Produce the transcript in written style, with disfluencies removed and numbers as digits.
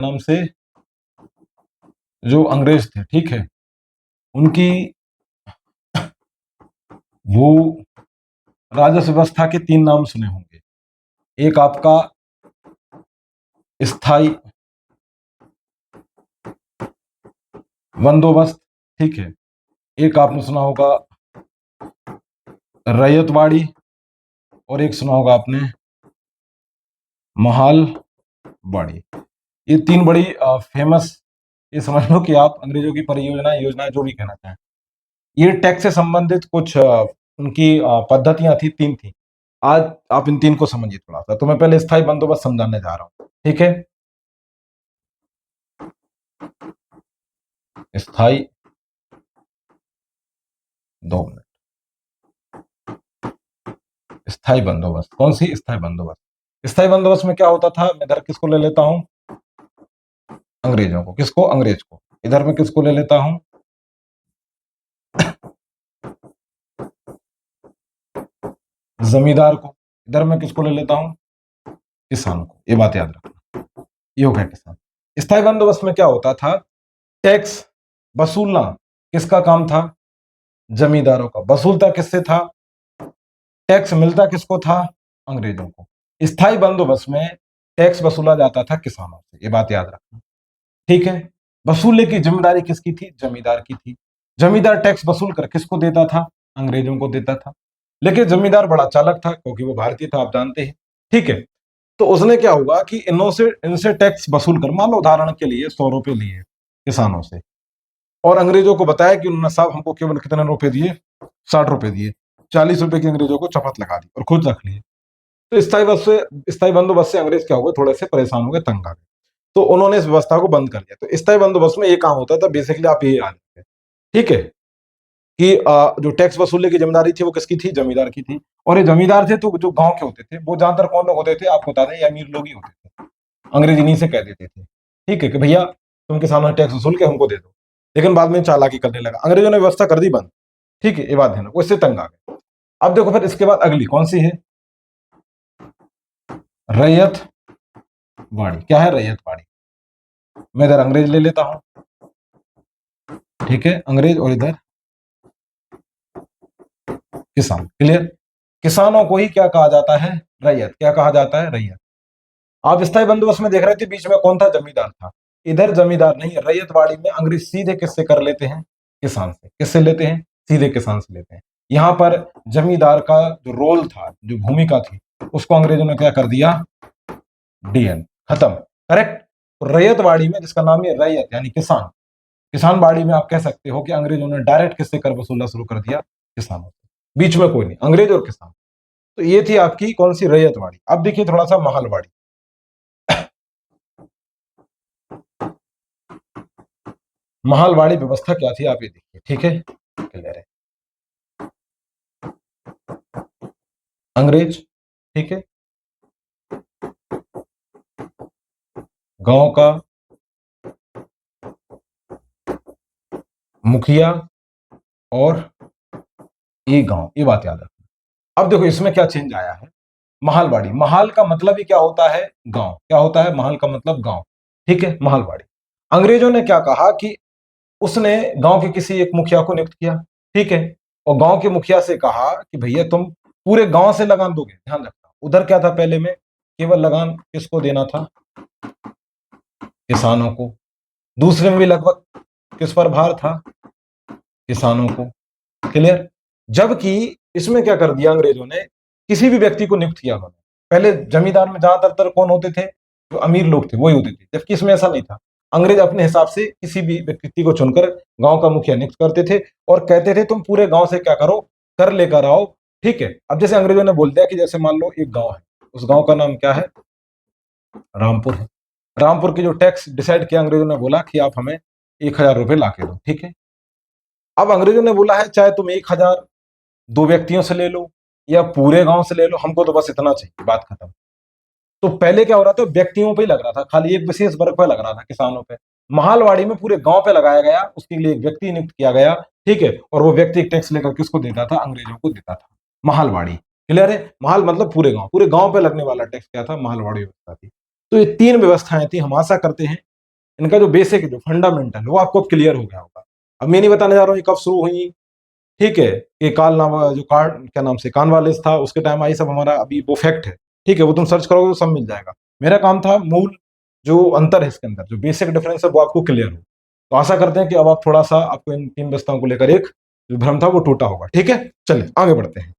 नाम से जो अंग्रेज थे, ठीक है, उनकी वो राजस्व व्यवस्था के 3 नाम सुने होंगे। एक आपका स्थाई बंदोबस्त, ठीक है। एक आपने सुना होगा रैयतवाड़ी, और एक सुना होगा आपने महालवाड़ी। ये 3 बड़ी फेमस, ये समझ लो कि आप अंग्रेजों की परियोजना, योजनाएं, जो भी कहना चाहें, ये टैक्स से संबंधित कुछ उनकी पद्धतियां थी, 3 थी। आज आप इन 3 को समझिए थोड़ा सा। तो मैं पहले स्थायी बंदोबस्त समझाने जा रहा हूं, ठीक है। स्थायी, 2 मिनट। स्थायी बंदोबस्त, कौन सी स्थायी बंदोबस्त? स्थायी बंदोबस्त में क्या होता था, मैं इधर किसको ले लेता हूं, अंग्रेजों को। किसको? अंग्रेज को। इधर मैं किसको ले लेता हूं, जमींदार को। इधर मैं किसको ले लेता हूं, किसान को। ये बात याद रखना, ये हो गया किसान। स्थायी बंदोबस्त में क्या होता था, टैक्स वसूलना किसका काम था, जमींदारों का। वसूलता किससे था, टैक्स मिलता किसको था, अंग्रेजों को। स्थायी बंदोबस्त में टैक्स वसूला जाता था किसानों से, ये बात याद रखना, ठीक है। वसूलने की जिम्मेदारी किसकी थी, जमींदार की थी। जमींदार टैक्स वसूल कर किसको देता था, अंग्रेजों को देता था। लेकिन जमींदार बड़ा चालाक था, क्योंकि वो भारतीय था, आप जानते हैं, ठीक है। तो उसने क्या हुआ कि इनसे टैक्स वसूल कर, मान लो उदाहरण के लिए 100 रुपए लिए किसानों से, और अंग्रेजों को बताया कि उन्होंने साहब हमको केवल कितने रुपए दिए, 60 रुपए दिए। 40 रुपए की अंग्रेजों को चपत लगा दी और खुद रख लिए। तो स्थायी बंदोबस्त से अंग्रेज क्या हुए, थोड़े से परेशान हो गए, तंग आ गए। तो उन्होंने इस व्यवस्था को बंद कर दिया। तो स्थायी बंदोबस्त में ये काम होता था, बेसिकली आप ये याद रखें, ठीक है, कि जो टैक्स वसूलने की जिम्मेदारी थी वो किसकी थी, जमींदार की थी। और ये जमींदार थे तो जो गांव के होते थे, वो ज्यादातर कौन लोग होते थे, आपको बता दें, ये अमीर लोग ही होते थे। अंग्रेज इन्हीं से कह देते थे, ठीक है, कि भैया तुम किसानों से टैक्स वसूल के हमको दे दो। लेकिन बाद में चालाकी करने लगा, अंग्रेजों ने व्यवस्था कर दी बंद, ठीक है, ये बात है ना, वो इससे तंग आ गए। अब देखो फिर इसके बाद अगली कौन सी है, रैयत वाड़ी। क्या है रैयत वाड़ी? मैं इधर अंग्रेज ले लेता हूं, ठीक है, अंग्रेज, और इधर किसान। क्लियर? किसानों को ही क्या कहा जाता है, रैयत। क्या कहा जाता है, रैयत। आप स्थायी बंदोबस्त में देख रहे थे, बीच में कौन था, जमींदार था। इधर जमींदार नहीं है, रैयतवाड़ी में अंग्रेज सीधे किससे कर लेते हैं, किसान से। किससे लेते हैं, सीधे किसान से लेते हैं। यहां पर जमींदार का जो रोल था, जो भूमिका थी, उसको अंग्रेजों ने क्या कर दिया, डीएन, खत्म। करेक्ट? रैयतवाड़ी में, जिसका नाम है रैयत यानी किसान, किसान बाड़ी में आप कह सकते हो कि अंग्रेजों ने डायरेक्ट किससे कर वसूलना शुरू कर दिया, किसानों से। बीच में कोई नहीं, अंग्रेज और किसान। तो ये थी आपकी कौन सी, रैयतवाड़ी। अब देखिए थोड़ा सा महलवाड़ी। महलवाड़ी व्यवस्था क्या थी, आप ये देखिए, ठीक है, क्लियर है। अंग्रेज, ठीक है, गांव का मुखिया और ये गांव, ये बात याद रखना। अब देखो इसमें क्या चेंज आया है, महलवाड़ी। महल का मतलब ही क्या होता है, गांव। क्या होता है, महल का मतलब गांव, ठीक है, महलवाड़ी। अंग्रेजों ने क्या कहा कि उसने गांव के किसी एक मुखिया को नियुक्त किया, ठीक है, और गांव के मुखिया से कहा कि भैया तुम पूरे गांव से लगान दोगे। ध्यान रखना, उधर क्या था, पहले में केवल लगान किसको देना था, किसानों को। दूसरे में भी लगभग किस पर भार था, किसानों को। क्लियर? जबकि इसमें क्या कर दिया अंग्रेजों ने, किसी भी व्यक्ति को नियुक्त किया उन्होंने। पहले जमींदार में ज्यादातर कौन होते थे, जो अमीर लोग थे वही होते थे, जबकि इसमें ऐसा नहीं था। अंग्रेज अपने हिसाब से किसी भी व्यक्ति को चुनकर गांव का मुखिया नियुक्त करते थे, और कहते थे तुम पूरे गांव से क्या करो, कर लेकर आओ, ठीक है। अब जैसे अंग्रेजों ने बोल दिया कि जैसे मान लो एक गांव है, उस गांव का नाम क्या है, रामपुर है। रामपुर की जो टैक्स डिसाइड किया, अंग्रेजों ने बोला कि आप हमें 1000 रुपए ला के दो, ठीक है। अब अंग्रेजों ने बोला है चाहे तुम 1000 2 व्यक्तियों से ले लो या पूरे गांव से ले लो, हमको तो बस इतना चाहिए, बात खत्म। तो पहले क्या हो रहा था, व्यक्तियों पे ही लग रहा था, खाली एक विशेष वर्ग पे लग रहा था, किसानों पे। महलवाड़ी में पूरे गांव पे लगाया गया, उसके लिए एक व्यक्ति नियुक्त किया गया, ठीक है, और वो व्यक्ति टैक्स लेकर किसको देता था, अंग्रेजों को देता था। महलवाड़ी। क्लियर है? महल मतलब पूरे गांव पे लगने वाला टैक्स क्या था, महलवाड़ी व्यवस्था थी। तो ये 3 व्यवस्थाएं थी। हम आशा करते हैं इनका जो बेसिक जो फंडामेंटल वो आपको क्लियर हो गया होगा। अब मैं नहीं बताने जा रहा हूँ ये कब शुरू हुई, ठीक है, ये काल नाम जो कार्ड क्या नाम से कानवालिस था उसके टाइम आई, सब हमारा अभी वो फैक्ट है, ठीक है, वो तुम सर्च करोगे तो सब मिल जाएगा। मेरा काम था मूल जो अंतर है इसके अंदर, जो बेसिक डिफरेंस है वो आपको क्लियर हो। तो आशा करते हैं कि अब आप थोड़ा सा आपको इन तीन व्यवस्थाओं को लेकर एक जो भ्रम था वो टूटा होगा। ठीक है, चलिए आगे बढ़ते हैं।